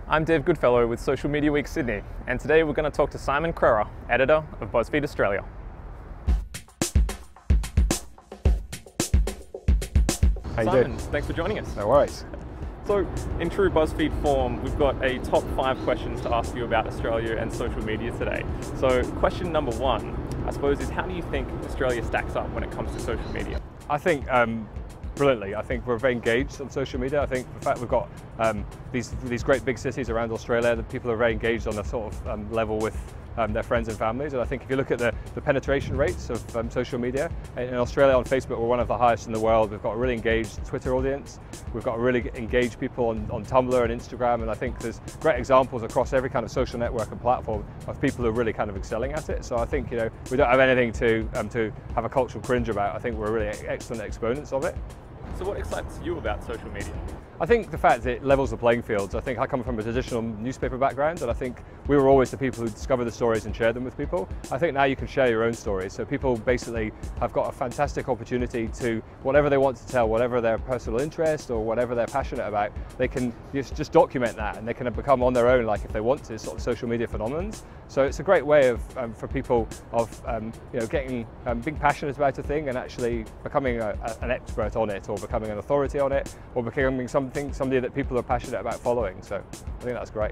I'm Dave Goodfellow with Social Media Week Sydney, and today we're going to talk to Simon Crerar, editor of BuzzFeed Australia. How you Simon, doing? thanks for joining us. No worries. So, in true BuzzFeed form, we've got a top 5 questions to ask you about Australia and social media today. So, question number 1, I suppose, is how do you think Australia stacks up when it comes to social media? I think brilliantly. I think we're very engaged on social media. I think the fact we've got these great big cities around Australia, that people are very engaged on a sort of level with their friends and families. And I think if you look at the penetration rates of social media, in Australia on Facebook we're one of the highest in the world. We've got a really engaged Twitter audience. We've got really engaged people on Tumblr and Instagram, and I think there's great examples across every kind of social network and platform of people who are really kind of excelling at it. So I think, you know, we don't have anything to have a cultural cringe about. I think we're really excellent exponents of it. So what excites you about social media? I think the fact that it levels the playing fields. I think I come from a traditional newspaper background, and I think we were always the people who discover the stories and share them with people. I think now you can share your own stories, so people basically have got a fantastic opportunity to, whatever they want to tell, whatever their personal interest or whatever they're passionate about, they can just document that, and they can become on their own, like if they want to, sort of social media phenomenons. So it's a great way of for people of you know, getting being passionate about a thing and actually becoming an expert on it, or becoming an authority on it, or becoming somebody that people are passionate about following. So I think that's great.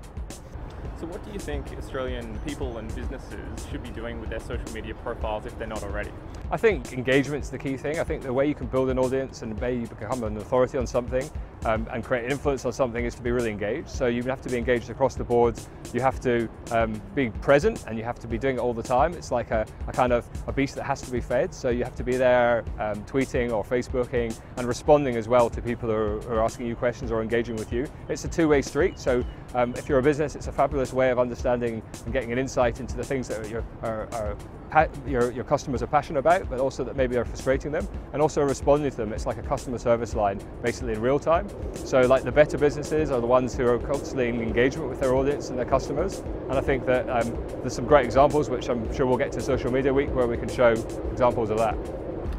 So what do you think Australian people and businesses should be doing with their social media profiles if they're not already? I think engagement's the key thing. I think the way you can build an audience and the way you become an authority on something and create influence on something is to be really engaged. So you have to be engaged across the board. You have to be present, and you have to be doing it all the time. It's like a kind of a beast that has to be fed. So you have to be there tweeting or Facebooking and responding as well to people who are asking you questions or engaging with you. It's a two-way street. So if you're a business, it's a fabulous way of understanding and getting an insight into the things that your customers are passionate about, but also that maybe are frustrating them, and also responding to them. It's like a customer service line, basically in real time. So like the better businesses are the ones who are constantly in engagement with their audience and their customers. And I think that there's some great examples, which I'm sure we'll get to Social Media Week, where we can show examples of that.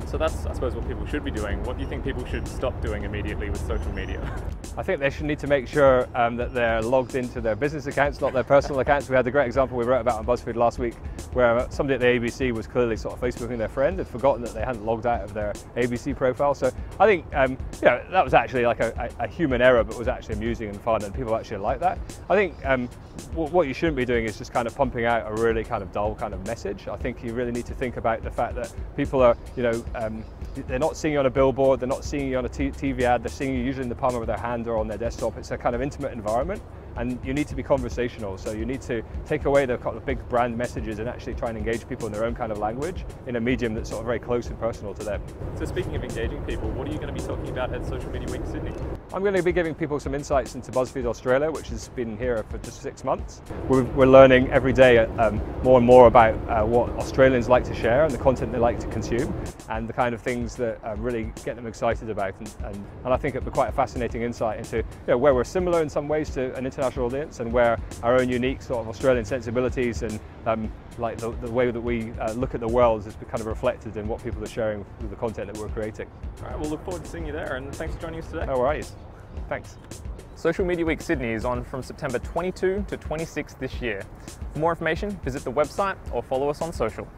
So that's, I suppose, what people should be doing. What do you think people should stop doing immediately with social media? I think they should need to make sure that they're logged into their business accounts, not their personal accounts. We had the great example we wrote about on BuzzFeed last week, where somebody at the ABC was clearly sort of Facebooking their friend, had forgotten that they hadn't logged out of their ABC profile. So I think you know, that was actually like a human error, but was actually amusing and fun, and people actually like that. I think what you shouldn't be doing is just kind of pumping out a really kind of dull kind of message. I think you really need to think about the fact that people are, you know, they're not seeing you on a billboard, they're not seeing you on a TV ad, they're seeing you usually in the palm of their hand or on their desktop. It's a kind of intimate environment, and you need to be conversational. So you need to take away the kind of big brand messages and actually try and engage people in their own kind of language in a medium that's sort of very close and personal to them. So speaking of engaging people, what are you going to be talking about at Social Media Week Sydney? I'm going to be giving people some insights into BuzzFeed Australia, which has been here for just 6 months. We're learning every day more and more about what Australians like to share and the content they like to consume, and the kind of things that really get them excited about. And I think it'll be quite a fascinating insight into, you know, where we're similar in some ways to an international audience, and where our own unique sort of Australian sensibilities and like the way that we look at the world is kind of reflected in what people are sharing with the content that we're creating. All right, we'll look forward to seeing you there, and thanks for joining us today. No worries. Thanks. Social Media Week Sydney is on from September 22 to 26 this year. For more information, visit the website or follow us on social.